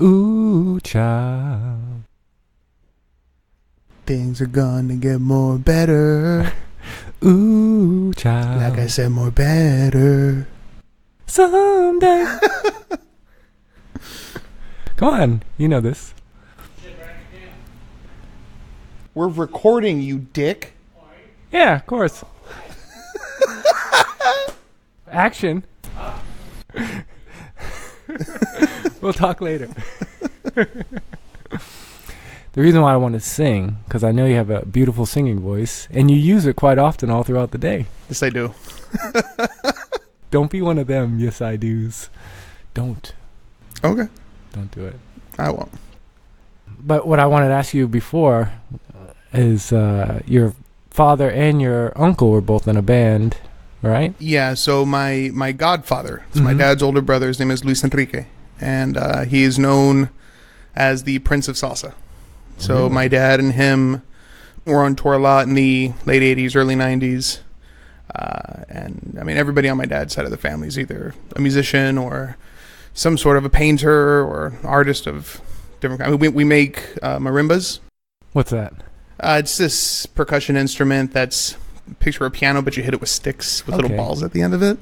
Ooh, child. Things are gonna get more better. Ooh, child. Like I said, more better. Someday. Come on, you know this. We're recording, you dick. Yeah, of course. Action. We'll talk later. The reason why I want to sing, because I know you have a beautiful singing voice, and you use it quite often all throughout the day. Yes, I do. Don't be one of them yes I do's. Don't. Okay. Don't do it. I won't. But what I wanted to ask you before is your father and your uncle were both in a band, right? Yeah, so my godfather, it's my dad's older brother, his name is Luis Enrique, and he is known as the Prince of Salsa. So my dad and him were on tour a lot in the late 80s, early 90s. And I mean, everybody on my dad's side of the family is either a musician or some sort of a painter or artist of different kind. I mean, we make marimbas. What's that? It's this percussion instrument that's picture a piano, but you hit it with sticks with little balls at the end of it.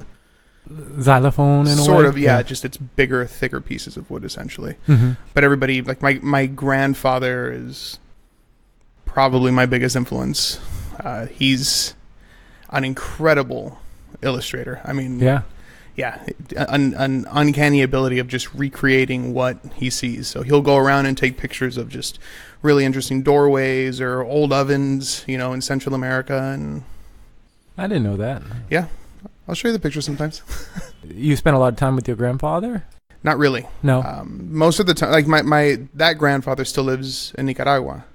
Xylophone in a way? Sort of, yeah. Just it's bigger, thicker pieces of wood, essentially. But everybody, like my grandfather is probably my biggest influence. He's an incredible illustrator. I mean, an uncanny ability of just recreating what he sees. So he'll go around and take pictures of just really interesting doorways or old ovens, in Central America. And I didn't know that. Yeah. I'll show you the pictures sometimes. You spent a lot of time with your grandfather? Not really. No. Most of the time, like that grandfather still lives in Nicaragua.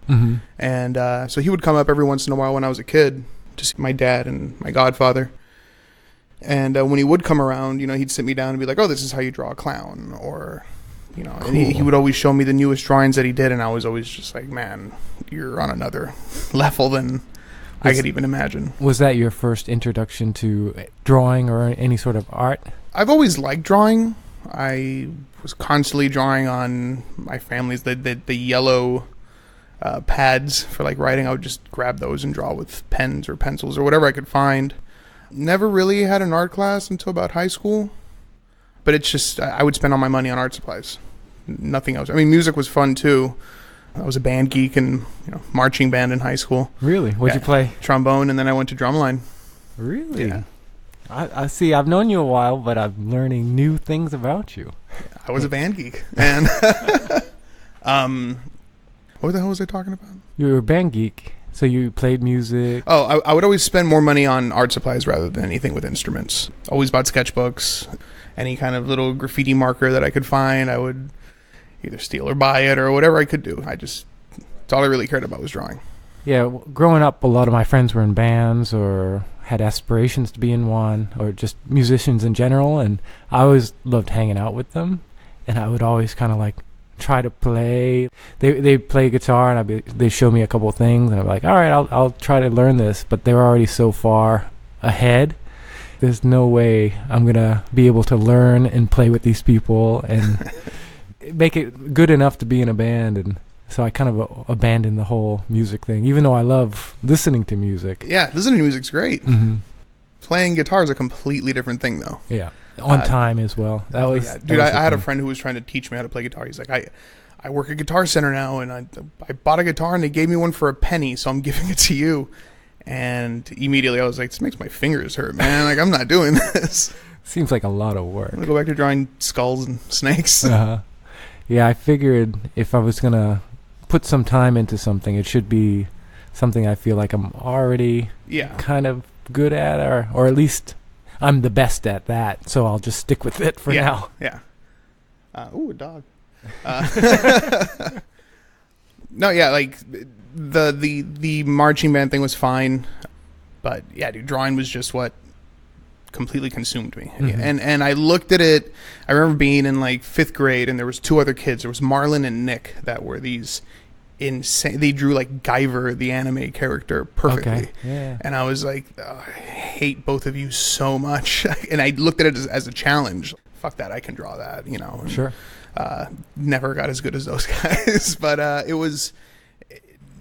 And so he would come up every once in a while when I was a kid to see my dad and my godfather. And when he would come around, he'd sit me down and be like, oh, this is how you draw a clown. Or, cool. And he would always show me the newest drawings that he did. And I was always just like, man, you're on another level than I could even imagine. Was that your first introduction to drawing or any sort of art? I've always liked drawing. I was constantly drawing on my family's, the yellow pads for like writing. I would just grab those and draw with pens or pencils or whatever I could find. Never really had an art class until about high school. But it's just, I would spend all my money on art supplies. Nothing else. I mean, music was fun too. I was a band geek and marching band in high school. Really? What'd you play? Trombone, and then I went to drumline. Really? Yeah. I see. I've known you a while, but I'm learning new things about you. I was a band geek, and what the hell was I talking about? You were a band geek, so you played music. Oh, I would always spend more money on art supplies rather than anything with instruments. Always bought sketchbooks, any kind of little graffiti marker that I could find. I would either steal or buy it or whatever I could do. That's all I really cared about was drawing. Yeah, growing up, a lot of my friends were in bands or had aspirations to be in one, or just musicians in general, and I always loved hanging out with them, and I would always kind of like try to play. They play guitar, and they show me a couple of things, and I'm like, all right, I'll try to learn this, but they were already so far ahead. There's no way I'm gonna be able to learn and play with these people and make it good enough to be in a band. And so I kind of abandoned the whole music thing, even though I love listening to music. Yeah, listening to music's great. Playing guitar is a completely different thing, though. Yeah, on time as well. I had a friend who was trying to teach me how to play guitar. He's like, I work at Guitar Center now, and I bought a guitar, and they gave me one for a penny, so I'm giving it to you. And immediately I was like, this makes my fingers hurt, man. Like, I'm not doing this. Seems like a lot of work. I'm going to go back to drawing skulls and snakes. Yeah, I figured if I was going to put some time into something, it should be something I feel like I'm already kind of good at, or at least I'm the best at that, so I'll just stick with it for now. Yeah. Ooh, a dog. No, yeah, like the marching band thing was fine, but yeah, dude, drawing was just what completely consumed me. And I looked at it. I remember being in like 5th grade, and there was 2 other kids. There was Marlon and Nick that were these insane. They drew like Guyver, the anime character, perfectly. Okay. Yeah. And I was like, I hate both of you so much. And I looked at it as a challenge. fuck that, I can draw that, you know. And, Sure. never got as good as those guys, but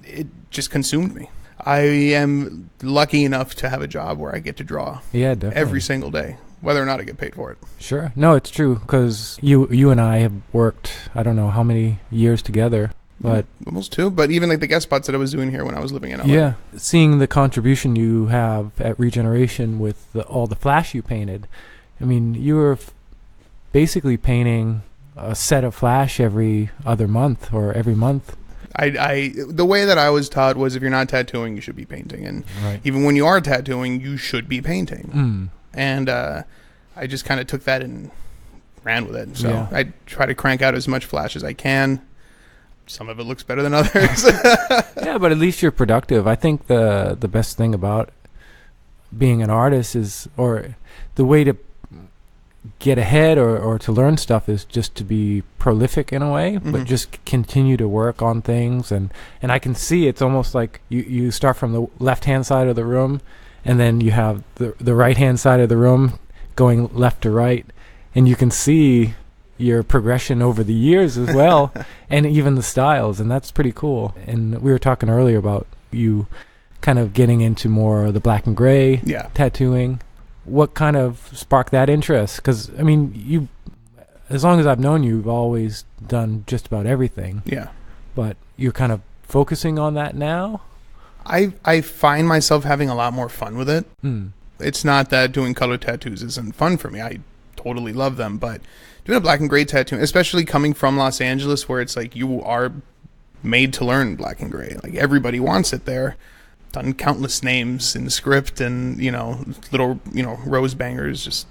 it just consumed me. I am lucky enough to have a job where I get to draw Definitely. every single day, whether or not I get paid for it. Sure. No, it's true, because you and I have worked, I don't know how many years together, but Almost 2, but even like the guest spots that I was doing here when I was living in LA. yeah, seeing the contribution you have at Regeneration with all the flash you painted. I mean, you were basically painting a set of flash every other month or every month. The way that I was taught was if you're not tattooing, you should be painting, and even when you are tattooing, you should be painting. And I just kind of took that and ran with it. So I try to crank out as much flash as I can. Some of it looks better than others. Yeah, but at least you're productive. I think the best thing about being an artist is, or the way to get ahead or to learn stuff is just to be prolific in a way, but just continue to work on things. And I can see it's almost like you start from the left-hand side of the room, and then you have the right-hand side of the room going left to right, and you can see your progression over the years as well, and even the styles, and that's pretty cool. And we were talking earlier about you kind of getting into more of the black and gray tattooing. What kind of sparked that interest? Because, I mean, you, as long as I've known you, you've always done just about everything. Yeah. But you're kind of focusing on that now? I find myself having a lot more fun with it. It's not that doing color tattoos isn't fun for me. I totally love them. But doing a black and gray tattoo, especially coming from Los Angeles, where it's like you are made to learn black and gray. Like, everybody wants it there. Done countless names in the script, and little rose bangers. Just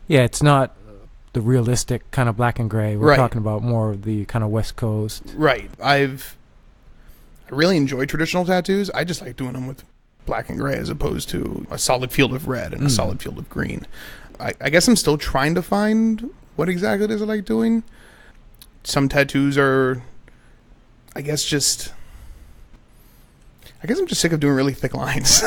it's not the realistic kind of black and gray. We're talking about more of the kind of West Coast. Right. I really enjoy traditional tattoos. I just like doing them with black and gray as opposed to a solid field of red and a solid field of green. I guess I'm still trying to find what exactly it is I like doing. Some tattoos are, I guess I'm just sick of doing really thick lines.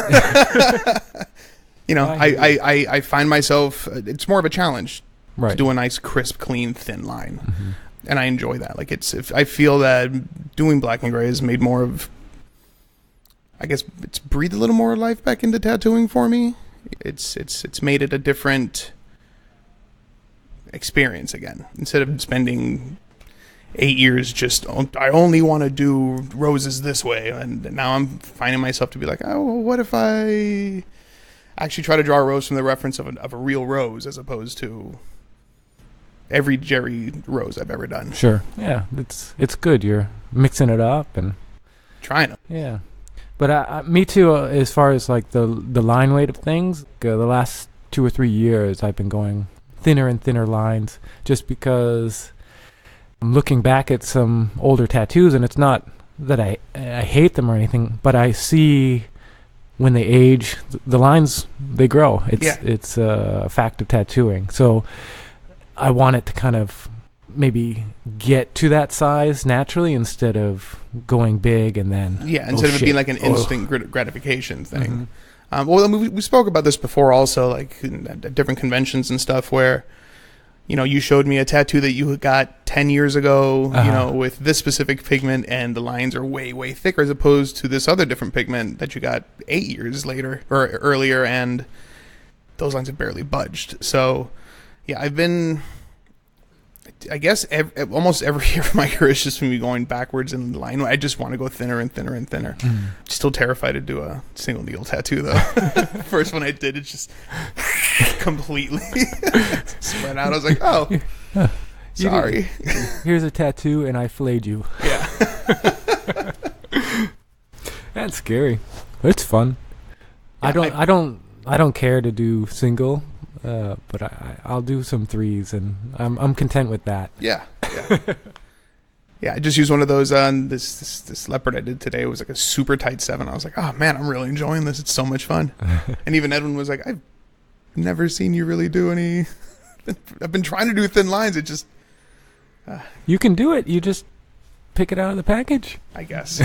I find myself, it's more of a challenge to do a nice, crisp, clean, thin line. And I enjoy that. Like, I feel that doing black and gray has made more of, I guess it's breathed a little more life back into tattooing for me. It's made it a different experience again. Instead of spending 8 years I only want to do roses this way, and now I'm finding myself to be like, oh, well, what if I actually try to draw a rose from the reference of a real rose as opposed to every Jerry rose I've ever done. Sure. Yeah, it's good. You're mixing it up and trying to. Yeah. But me too, as far as like the line weight of things, the last 2 or 3 years I've been going thinner and thinner lines, just because I'm looking back at some older tattoos, and it's not that I hate them or anything, but I see when they age, the lines, they grow. It's a fact of tattooing. So I want it to kind of maybe get to that size naturally instead of going big and then instead of it being like an instant gratification thing. Well, we spoke about this before also, like at different conventions and stuff, where you showed me a tattoo that you got 10 years ago, with this specific pigment, and the lines are way, way thicker as opposed to this other different pigment that you got 8 years later or earlier, and those lines have barely budged. So, yeah, I've been, I guess, almost every year of my career is just me going backwards in the line. I just want to go thinner and thinner and thinner. Still terrified to do a single needle tattoo, though. First one I did, it's just completely spread out. I was like, oh, sorry. Here's a tattoo, and I filleted you. Yeah. That's scary, but it's fun. Yeah, I don't care to do single. But I'll do some threes, and I'm content with that. Yeah. Yeah, I just used one of those on this leopard I did today. It was like a super tight 7. I was like, oh man, I'm really enjoying this. It's so much fun. And even Edwin was like, I've never seen you really do any. I've been trying to do thin lines. It just. You can do it. You just pick it out of the package, I guess.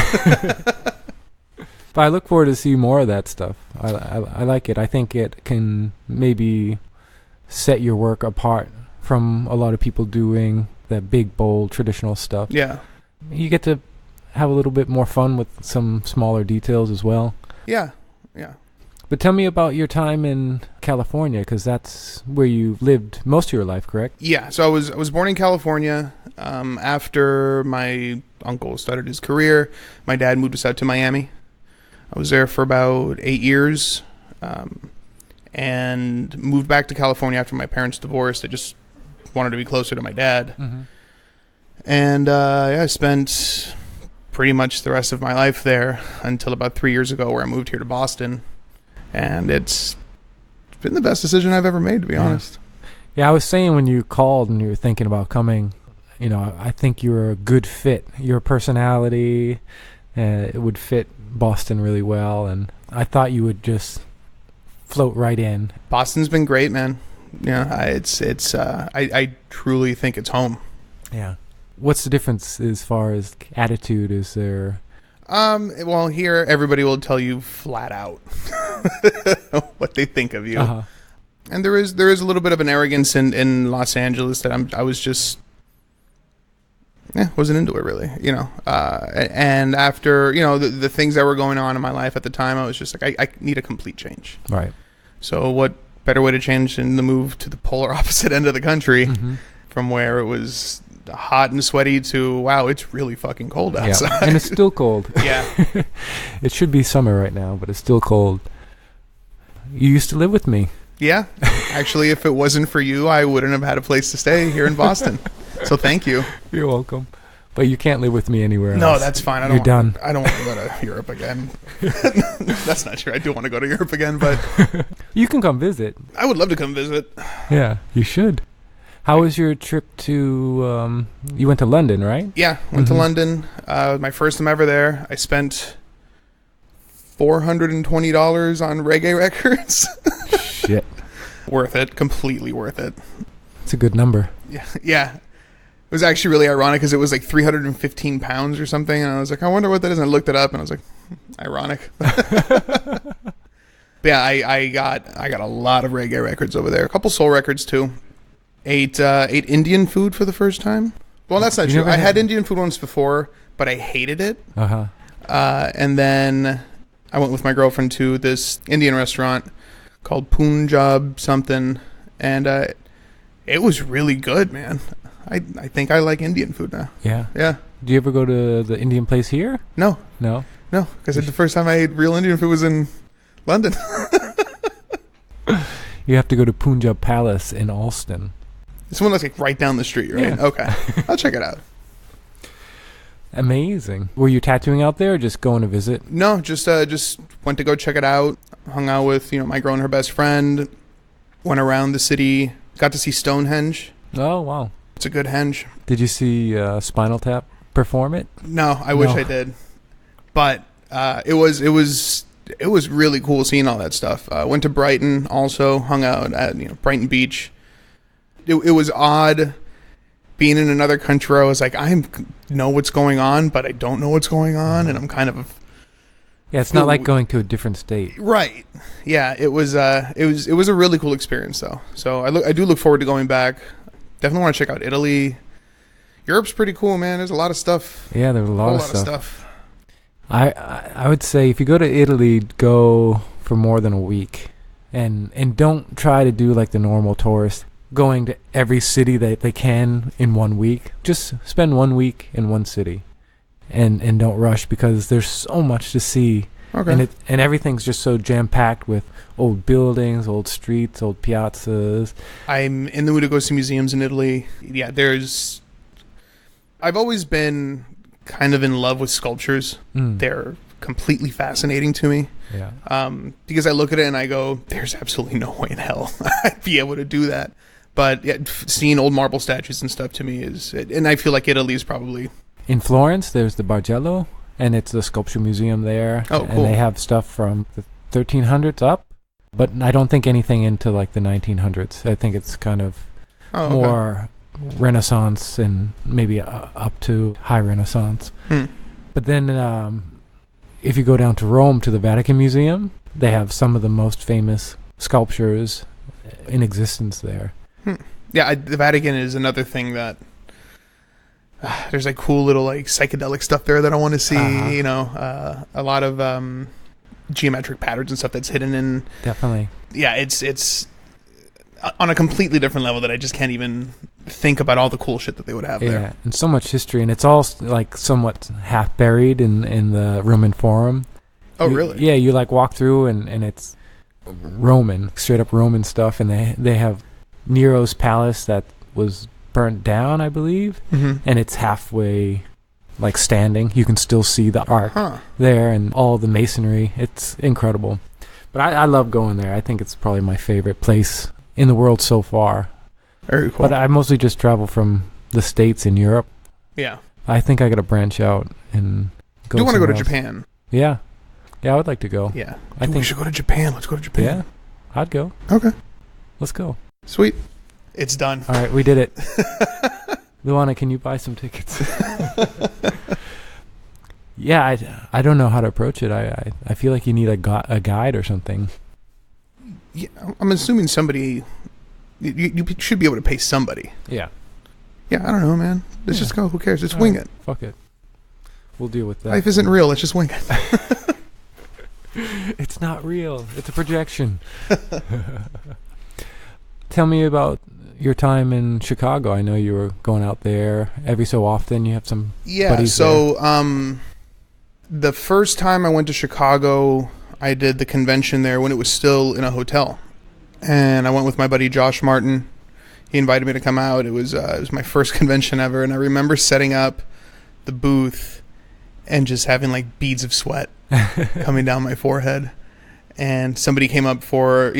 But I look forward to see more of that stuff. I like it. I think it can maybe set your work apart from a lot of people doing that big, bold, traditional stuff. Yeah. You get to have a little bit more fun with some smaller details as well. Yeah. Yeah. But tell me about your time in California, because that's where you lived most of your life, correct? Yeah. So I was born in California. After my uncle started his career, my dad moved us out to Miami. I was there for about 8 years, and moved back to California after my parents divorced. I just wanted to be closer to my dad. Mm-hmm. And I spent pretty much the rest of my life there until about 3 years ago, where I moved here to Boston. And it's been the best decision I've ever made, to be honest. Yeah, I was saying when you called and you were thinking about coming, I think you're a good fit. Your personality, it would fit Boston really well. And I thought you would just float right in. Boston's been great, man. Yeah, I truly think it's home. Yeah. What's the difference as far as attitude? Is there... Well, here everybody will tell you flat out what they think of you. Uh-huh. And there is a little bit of an arrogance in Los Angeles that I was just wasn't into it really, and after, the things that were going on in my life at the time, I was just like, I need a complete change. Right. So what better way to change than to move to the polar opposite end of the country, Mm-hmm. from where it was hot and sweaty to, wow, it's really fucking cold outside. Yeah. And it's still cold. Yeah. It should be summer right now, but it's still cold. You used to live with me. Yeah. Actually, if it wasn't for you, I wouldn't have had a place to stay here in Boston. So thank you. You're welcome. But you can't live with me anywhere else. No, that's fine. You're done. I don't want to go to Europe again. That's not true. I do want to go to Europe again, but you can come visit. I would love to come visit. Yeah, you should. How was your trip to, you went to London, right? Yeah, went to London. My first time ever there. I spent $420 on reggae records. Shit. Worth it. Completely worth it. It's a good number. Yeah. It was actually really ironic because it was like 315 pounds or something. And I was like, I wonder what that is. And I looked it up and I was like, ironic. But yeah, I got a lot of reggae records over there. A couple soul records too. Ate Indian food for the first time. Well, that's not true. I had Indian food once before, but I hated it. Uh-huh. And then I went with my girlfriend to this Indian restaurant called Punjab something, and it was really good, man. I think I like Indian food now. Yeah. Yeah. Do you ever go to the Indian place here? No, because the first time I ate real Indian food was in London. You have to go to Punjab Palace in Alston. It's one that's like right down the street, right? Yeah. Okay. I'll check it out. Amazing. Were you tattooing out there or just going to visit? No, just went to go check it out. Hung out with, my girl and her best friend. Went around the city. Got to see Stonehenge. Oh, wow. It's a good henge. Did you see Spinal Tap perform it? No, I wish I did. But it was really cool seeing all that stuff. Went to Brighton also. Hung out at Brighton Beach. It was odd being in another country. I was like, I know what's going on, but I don't know what's going on, and I'm kind of... Yeah, it's not like going to a different state. Right. Yeah, it was a really cool experience, though. So I do look forward to going back. Definitely want to check out Italy. Europe's pretty cool, man. There's a lot of stuff. Yeah, there's a lot of stuff. I would say if you go to Italy, go for more than a week, and don't try to do like the normal tourist, going to every city that they can in 1 week. Just spend 1 week in one city, and don't rush, because there's so much to see. Okay. And everything's just so jam packed with old buildings, old streets, old piazzas. I'm in the mood to go see museums in Italy. Yeah, I've always been kind of in love with sculptures. They're completely fascinating to me. Yeah. Because I look at it and I go, there's absolutely no way in hell I'd be able to do that. But yeah, seeing old marble statues and stuff to me and I feel like Italy is probably... In Florence, there's the Bargello, and it's the sculpture museum there. Oh, cool. And they have stuff from the 1300s up, but I don't think anything into like the 1900s. I think it's kind of more Renaissance and maybe up to high Renaissance. But then if you go down to Rome to the Vatican Museum, they have some of the most famous sculptures in existence there. Yeah, the Vatican is another thing that there's like cool little like psychedelic stuff there that I want to see. A lot of geometric patterns and stuff that's hidden in. Definitely. Yeah, it's on a completely different level that I just can't even think about all the cool shit that they would have there. Yeah, and so much history, and it's all like somewhat half buried in the Roman Forum. Oh, really? Yeah, you like walk through and it's Roman, straight up Roman stuff, and they have Nero's palace that was burnt down, I believe, and it's halfway like standing. You can still see the arc there and all the masonry. It's incredible. But I love going there. I think it's probably my favorite place in the world so far. Very cool. But I mostly just travel from the States and Europe. Yeah. I think I got to branch out and go. I do want to go to else. Japan. Yeah. Yeah, I would like to go. Yeah. I think we should go to Japan. Let's go to Japan. Yeah. I'd go. Okay. Let's go. Sweet. It's done. All right, we did it. Luana, can you buy some tickets? Yeah, I don't know how to approach it. I feel like you need a guide or something. Yeah, I'm assuming somebody. You should be able to pay somebody. Yeah. Yeah, I don't know, man. Let's just go. Who cares? Just wing it. Fuck it. We'll deal with that. Life isn't real. Let's just wing it. It's not real. It's a projection. Tell me about your time in Chicago. I know you were going out there every so often. You have some buddies so there. The first time I went to Chicago, I did the convention there when it was still in a hotel. And I went with my buddy Josh Martin. He invited me to come out. It was my first convention ever, and I remember setting up the booth and just having like beads of sweat coming down my forehead. And somebody came up for,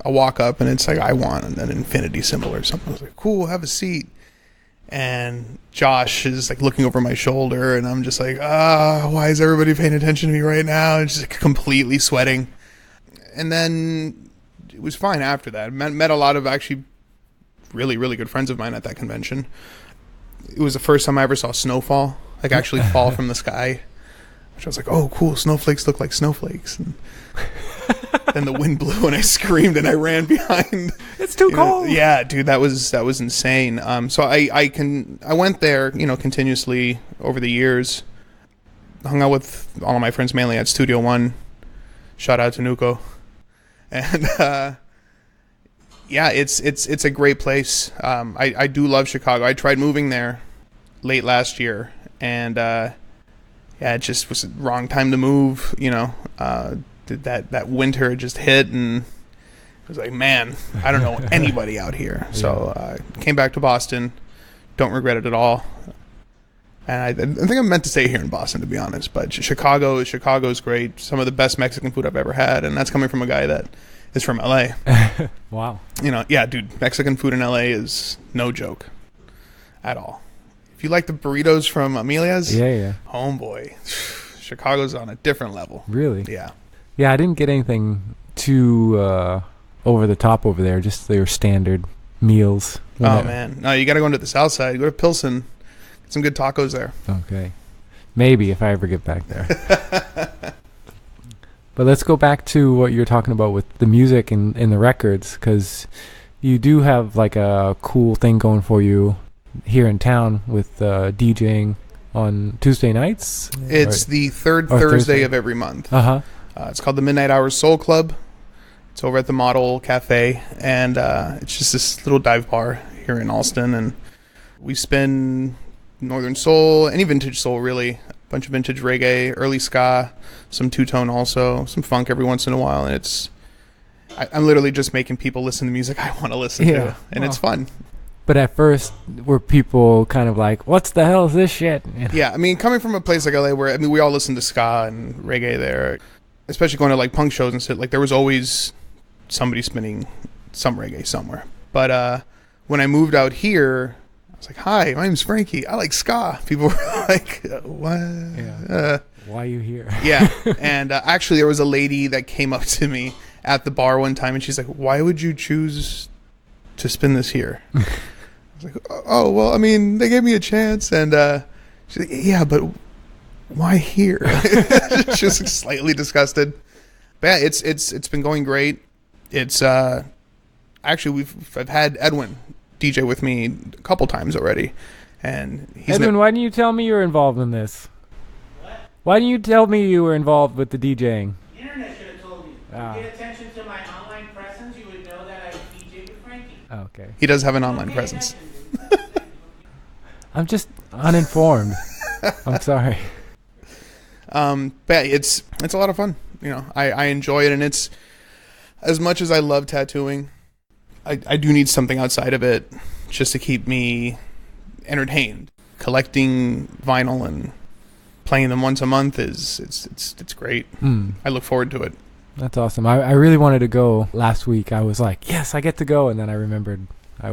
a walk up, and it's like, I want an infinity symbol or something. I was like, cool, have a seat. And Josh is like looking over my shoulder, and I'm just like, why is everybody paying attention to me right now? And just like, completely sweating. And then it was fine after that. Met a lot of actually really, really good friends of mine at that convention. It was the first time I ever saw snowfall, like actually fall from the sky. Which I was like, oh, cool, snowflakes look like snowflakes. And then the wind blew, and I screamed, and I ran behind. It's too cold. Yeah, dude, that was insane. So I went there, continuously over the years. Hung out with all of my friends, mainly at Studio One. Shout out to Nuko. And yeah, it's a great place. I do love Chicago. I tried moving there late last year, and yeah, it just was the wrong time to move. That winter just hit, and I was like, man, I don't know anybody out here. Yeah. So came back to Boston. Don't regret it at all. And I think I'm meant to stay here in Boston, to be honest. But Chicago's great. Some of the best Mexican food I've ever had, and that's coming from a guy that is from LA. Wow. Yeah, dude, Mexican food in LA is no joke at all. If you like the burritos from Amelia's, yeah, homeboy, Chicago's on a different level. Really? Yeah. Yeah, I didn't get anything too over the top over there. Just their standard meals. Man, no, you got to go into the South Side. Go to Pilsen. Get some good tacos there. Okay, maybe if I ever get back there. But let's go back to what you were talking about with the music and the records, because you do have like a cool thing going for you here in town with DJing on Tuesday nights. It's the third Thursday of every month. It's called the Midnight Hours Soul Club. It's over at the Model Cafe, and it's just this little dive bar here in Alston, and we spin Northern Soul, any vintage soul really, a bunch of vintage reggae, early ska, some two-tone also, some funk every once in a while, and I'm literally just making people listen to music I want to listen to, and it's fun. But at first, were people kind of like, "What's the hell is this shit?" Yeah, I mean, coming from a place like LA, where we all listen to ska and reggae there, especially going to like punk shows and shit. Like there was always somebody spinning some reggae somewhere. But when I moved out here, I was like, "Hi, my name's Frankie. I like ska." People were like, "What? Yeah. Why are you here?" Yeah, and actually, there was a lady that came up to me at the bar one time, and she's like, "Why would you choose to spin this here?" I was like, oh, well, I mean, they gave me a chance, and she's like, yeah, but why here? She was slightly disgusted. But yeah, it's been going great. It's actually I've had Edwin DJ with me a couple times already. And he's Edwin, why didn't you tell me you were involved in this? What? Why didn't you tell me you were involved with the DJing? The internet should have told you. If you paid attention to my online presence, you would know that I DJ with Frankie. Okay. he does have an online presence. I'm just uninformed. I'm sorry. But yeah, it's a lot of fun. You know, I enjoy it, and it's, as much as I love tattooing, I do need something outside of it just to keep me entertained. Collecting vinyl and playing them once a month it's great. I look forward to it. That's awesome. I really wanted to go last week. I was like, yes, I get to go, and then I remembered I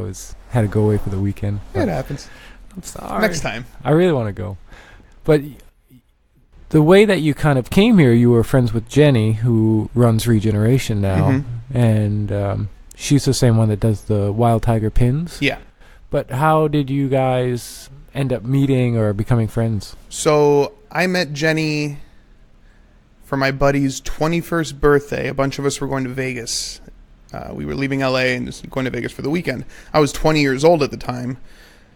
had to go away for the weekend. It happens. I'm sorry. Next time. I really want to go. But the way that you kind of came here, you were friends with Jenny, who runs Regeneration now, and she's the same one that does the Wild Tiger pins. Yeah. But how did you guys end up meeting or becoming friends? So I met Jenny for my buddy's 21st birthday. A bunch of us were going to Vegas. We were leaving LA and just going to Vegas for the weekend. I was 20 years old at the time.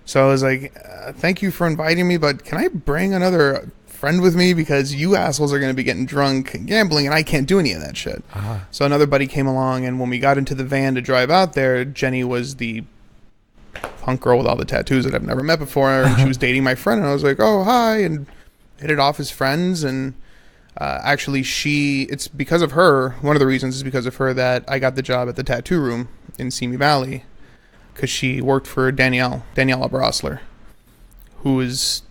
So I was like, thank you for inviting me, but can I bring another friend with me? Because you assholes are going to be getting drunk and gambling, and I can't do any of that shit. So another buddy came along, and when we got into the van to drive out there, Jenny was the punk girl with all the tattoos that I've never met before, and she was dating my friend, and I was like, oh, hi, and hit it off as friends. And actually, it's because of her, one of the reasons is because of her that I got the job at the tattoo room in Simi Valley, because she worked for Daniela Brosler, who is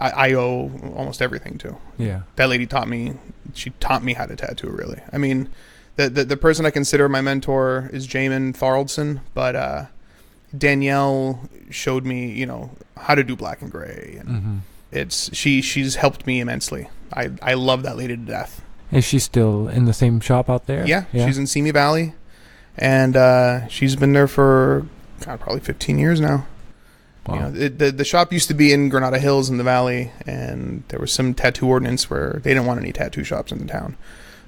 I owe almost everything to. Yeah. That lady taught me how to tattoo, really. I mean, the person I consider my mentor is Jamin Thoraldson, but Danielle showed me, you know, how to do black and gray, and she's helped me immensely. I love that lady to death. Is she still in the same shop out there? Yeah. She's in Simi Valley, and she's been there for probably 15 years now. Wow. You know, the shop used to be in Granada Hills in the valley, and there was some tattoo ordinance where they didn't want any tattoo shops in the town.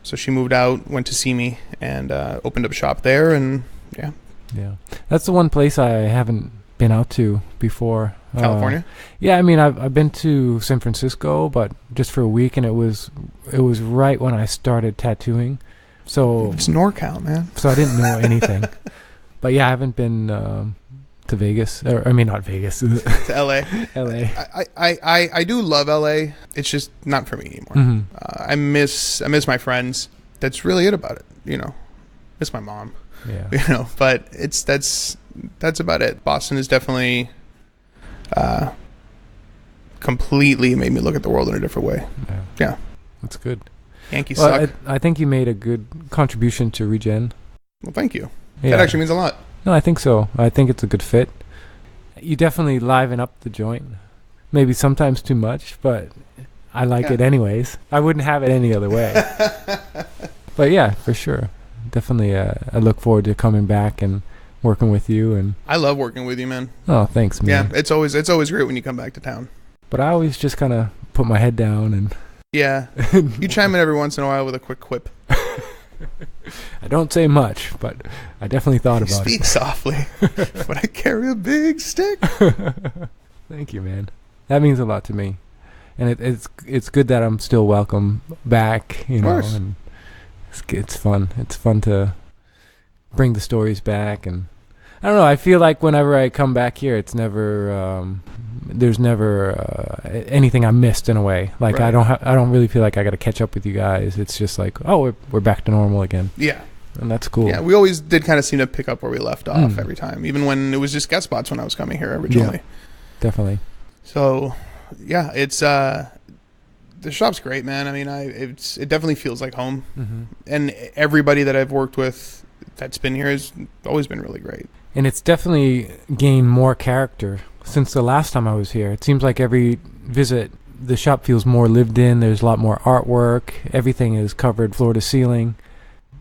So she moved out, went to Simi, and opened up a shop there, and yeah. Yeah. That's the one place I haven't been out to before. California? Yeah, I mean, I've been to San Francisco, but just for a week, and it was right when I started tattooing. So it's NorCal, man. So I didn't know anything. But yeah, I haven't been to Vegas, or I mean, not Vegas, to LA. LA. I do love LA. It's just not for me anymore. I miss my friends. That's really it about it. You know, miss my mom. Yeah. You know, but that's about it. Boston is definitely completely made me look at the world in a different way. Yeah. That's good. Yankees suck. I think you made a good contribution to Regen. Well, thank you. Yeah. That actually means a lot. No, I think so. I think it's a good fit. You definitely liven up the joint. Maybe sometimes too much, but I like it anyways. I wouldn't have it any other way. But yeah, for sure. Definitely I look forward to coming back and working with you. And I love working with you, man. Oh, thanks, man. Yeah, it's always great when you come back to town. But I always just kind of put my head down and... Yeah. You chime in every once in a while with a quick quip. I don't say much, but I definitely thought about it. Speak softly, but I carry a big stick. Thank you, man. That means a lot to me, and it's good that I'm still welcome back. You know, and it's fun. It's fun to bring the stories back, and I don't know. I feel like whenever I come back here, it's never there's never anything I missed in a way. Like right. I don't really feel like I got to catch up with you guys. It's just like, oh, we're back to normal again. Yeah. And that's cool. Yeah, we always did kind of seem to pick up where we left off every time, even when it was just guest spots when I was coming here originally. Yeah, definitely. So, yeah, it's the shop's great, man. I mean, it definitely feels like home, and everybody that I've worked with that's been here has always been really great. And it's definitely gained more character since the last time I was here. It seems like every visit, the shop feels more lived in. There's a lot more artwork. Everything is covered floor to ceiling.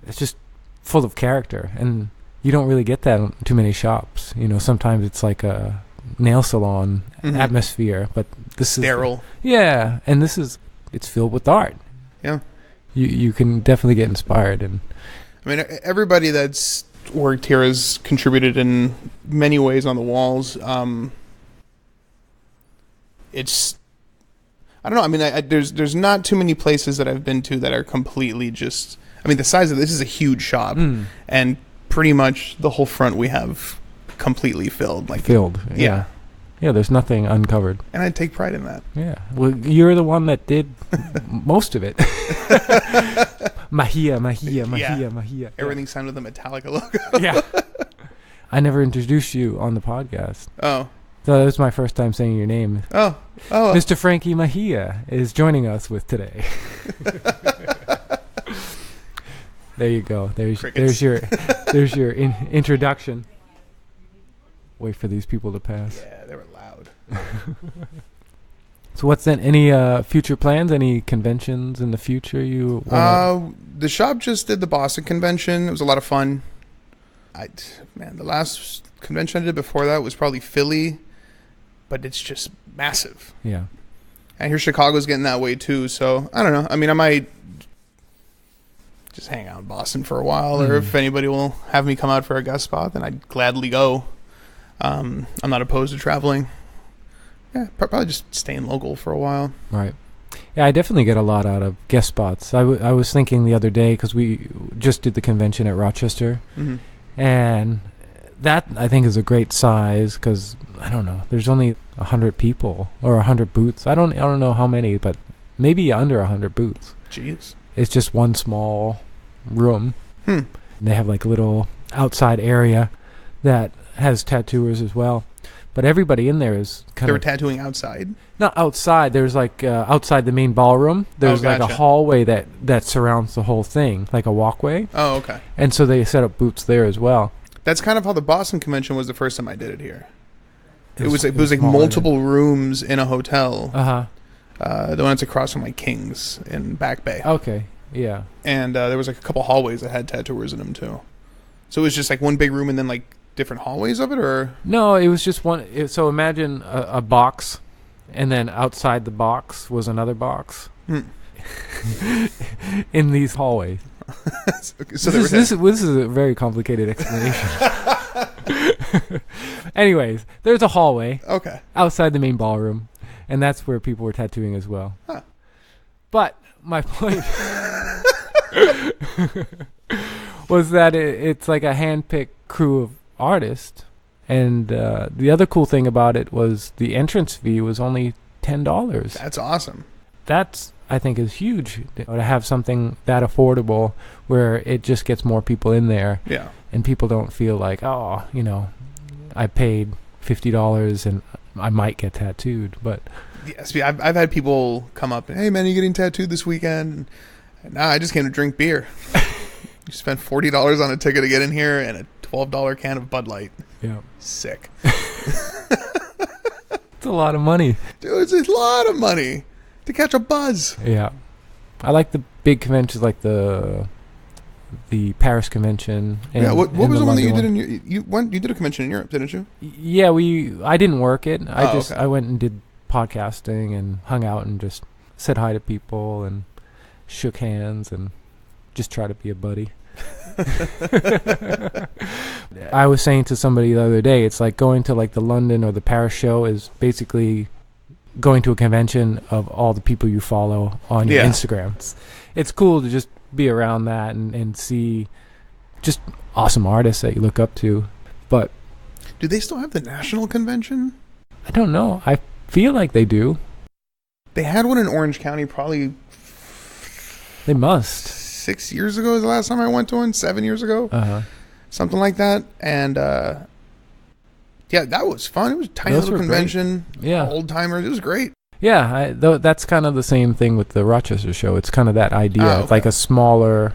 It's just full of character, and you don't really get that in too many shops. You know, sometimes it's like a nail salon atmosphere, but this is sterile. Yeah, and it's filled with art. Yeah, you can definitely get inspired. And I mean, everybody that's worked here has contributed in many ways on the walls. It's, I don't know. I mean, there's not too many places that I've been to that are completely just. I mean, the size of this is a huge shop, and pretty much the whole front we have completely filled. Like Filled. Yeah. Yeah, there's nothing uncovered. And I take pride in that. Yeah. Well, you're the one that did most of it. Mejia. Everything signed with the Metallica logo. Yeah. I never introduced you on the podcast. Oh. So that was my first time saying your name. Oh. Mr. Frankie Mejia is joining us with today. There you go. There's your introduction. Wait for these people to pass. Yeah, they were loud. So what's then? Any future plans? Any conventions in the future you wanna... The shop just did the Boston convention. It was a lot of fun. The last convention I did before that was probably Philly, but it's just massive. Yeah. I hear Chicago's getting that way too, so I don't know. I mean, I might just hang out in Boston for a while, or if anybody will have me come out for a guest spot, then I'd gladly go. I'm not opposed to traveling. Yeah, probably just staying local for a while. Right. Yeah, I definitely get a lot out of guest spots. I was thinking the other day, because we just did the convention at Rochester, and that I think is a great size, because I don't know, there's only 100 people or 100 booths. I don't know how many, but maybe under 100 booths. Jeez. It's just one small room. And they have like a little outside area that has tattooers as well, but everybody in there is They were tattooing outside? Not outside. There's like outside the main ballroom, there's like a hallway that surrounds the whole thing, like a walkway. Oh, okay. And so they set up booths there as well. That's kind of how the Boston convention was the first time I did it here. It was like multiple rooms in a hotel. The one that's across from like King's in Back Bay. Okay, yeah. And there was like a couple hallways that had tattooers in them too. So it was just like one big room and then like different hallways of it, or? No, it was just one. So imagine a box, and then outside the box was another box in these hallways. So this is a very complicated explanation. Anyways, there's a hallway outside the main ballroom, and that's where people were tattooing as well. Huh. But my point was that it's like a hand-picked crew of artists, and the other cool thing about it was the entrance fee was only $10. That's awesome. That's, I think, is huge to have something that affordable where it just gets more people in there. Yeah. And people don't feel like, oh, I paid $50 and I might get tattooed. But yes, I've had people come up and, hey man, are you getting tattooed this weekend? And, nah, I just came to drink beer. You spent $40 on a ticket to get in here and a $12 can of Bud Light. Yeah. Sick. It's a lot of money. Dude, it's a lot of money to catch a buzz. Yeah. I like the big conventions like the Paris convention. And, yeah, what was the one that you did in you did a convention in Europe, didn't you? Yeah, I didn't work it. I went and did podcasting and hung out and just said hi to people and shook hands and just try to be a buddy. I was saying to somebody the other day, it's like going to like the London or the Paris show is basically going to a convention of all the people you follow on your Instagram. It's cool to just be around that and see just awesome artists that you look up to. But do they still have the national convention? I don't know. I feel like they do. They had one in Orange County probably. They must. 6 years ago is the last time I went to one. 7 years ago. Something like that. And yeah, that was fun. It was a tiny little convention. Great. Yeah. Old timers. It was great. Yeah, that's kind of the same thing with the Rochester show. It's kind of that idea. It's like a smaller,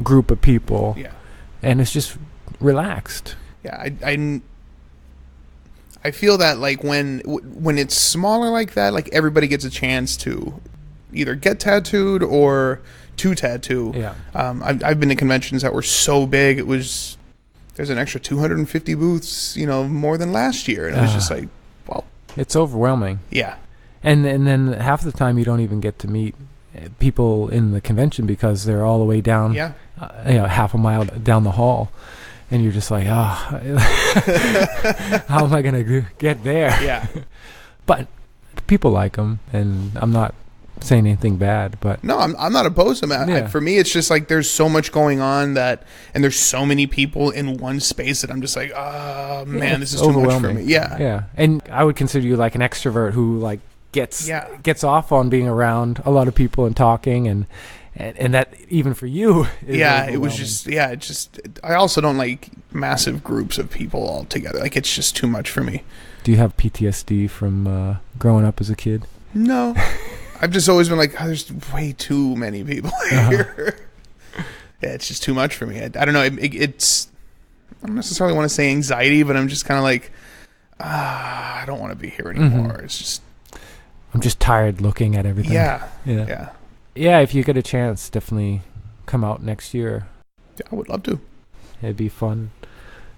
group of people. Yeah. And it's just relaxed. Yeah, I feel that like when it's smaller like that, like everybody gets a chance to either get tattooed or to tattoo. Yeah. I've been to conventions that were so big, there's an extra 250 booths, more than last year, and it was just like, wow. It's overwhelming. Yeah. And then half the time you don't even get to meet people in the convention because they're all the way down, Yeah. Half a mile down the hall, and you're just like, how am I gonna get there? Yeah. But people like them, and I'm not saying anything bad, but No, I'm not opposed to that. Yeah. For me, it's just like there's so much going on and there's so many people in one space that I'm just like, oh man, this is too much for me. Yeah. Yeah. And I would consider you like an extrovert who like gets off on being around a lot of people and talking, and that even for you is It was just I also don't like massive groups of people all together. Like, it's just too much for me. Do you have PTSD from growing up as a kid? No. I've just always been like, there's way too many people here. Yeah, it's just too much for me. I don't know. It's, I don't necessarily want to say anxiety, but I'm just kind of like, I don't want to be here anymore. It's just, I'm just tired looking at everything. Yeah. If you get a chance, definitely come out next year. Yeah, I would love to. It'd be fun,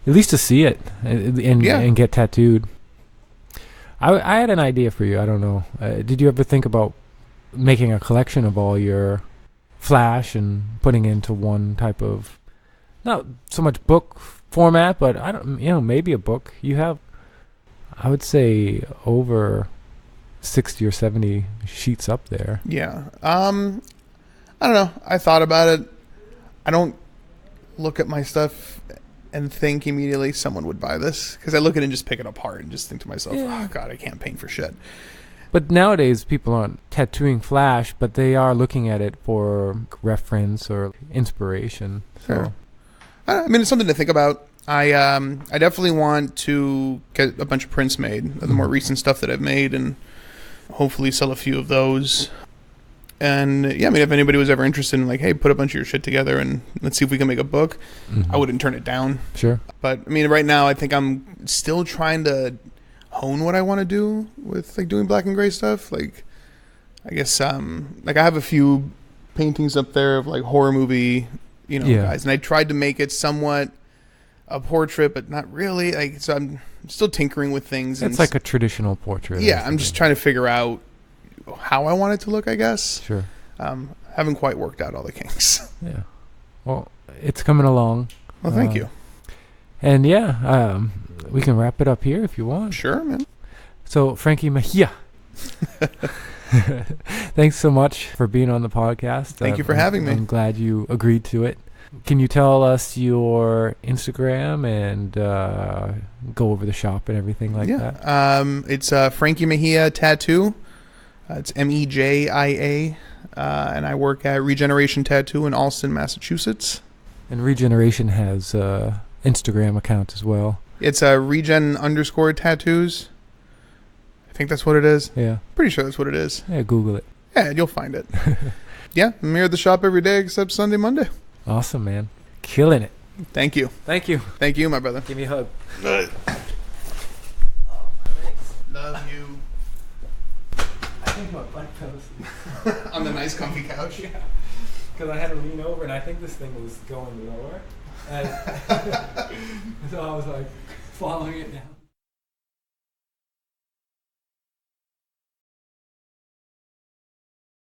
at least to see it and get tattooed. I had an idea for you. I don't know. Did you ever think about making a collection of all your flash and putting into one type of, not so much book format, but I don't, maybe a book? You have, I would say, over 60 or 70 sheets up there. Yeah. I don't know. I thought about it. I don't look at my stuff and think immediately someone would buy this, because I look at it and just pick it apart and just think to myself, oh God, I can't paint for shit. But nowadays, people aren't tattooing flash, but they are looking at it for reference or inspiration. So, Sure. I mean, it's something to think about. I definitely want to get a bunch of prints made of the more recent stuff that I've made, and hopefully sell a few of those. And I mean, if anybody was ever interested in like, hey, put a bunch of your shit together and let's see if we can make a book, I wouldn't turn it down. Sure. But I mean, right now, I think I'm still trying to hone what I want to do with like doing black and gray stuff. Like, I guess like I have a few paintings up there of like horror movie, guys, and I tried to make it somewhat a portrait, but not really. Like, so I'm still tinkering with things. It's like a traditional portrait. Yeah, I'm just trying to figure out how I want it to look, I guess. Sure. Haven't quite worked out all the kinks. Yeah. Well, it's coming along. Well, thank you. And we can wrap it up here if you want. Sure, man. So, Frankie Mejia, thanks so much for being on the podcast. Thank you for having me. I'm glad you agreed to it. Can you tell us your Instagram and go over the shop and everything like that? It's Frankie Mejia Tattoo. It's Mejia, and I work at Regeneration Tattoo in Allston, Massachusetts. And Regeneration has Instagram account as well. It's regen_tattoos. I think that's what it is. Yeah. Pretty sure that's what it is. Yeah, Google it. Yeah, you'll find it. Yeah, I'm here at the shop every day except Sunday, Monday. Awesome, man. Killing it. Thank you. Thank you. Thank you, my brother. Give me a hug. Love you. I think my butt fell On the nice comfy couch. Yeah. Because I had to lean over, and I think this thing was going lower. And so I was like following it down.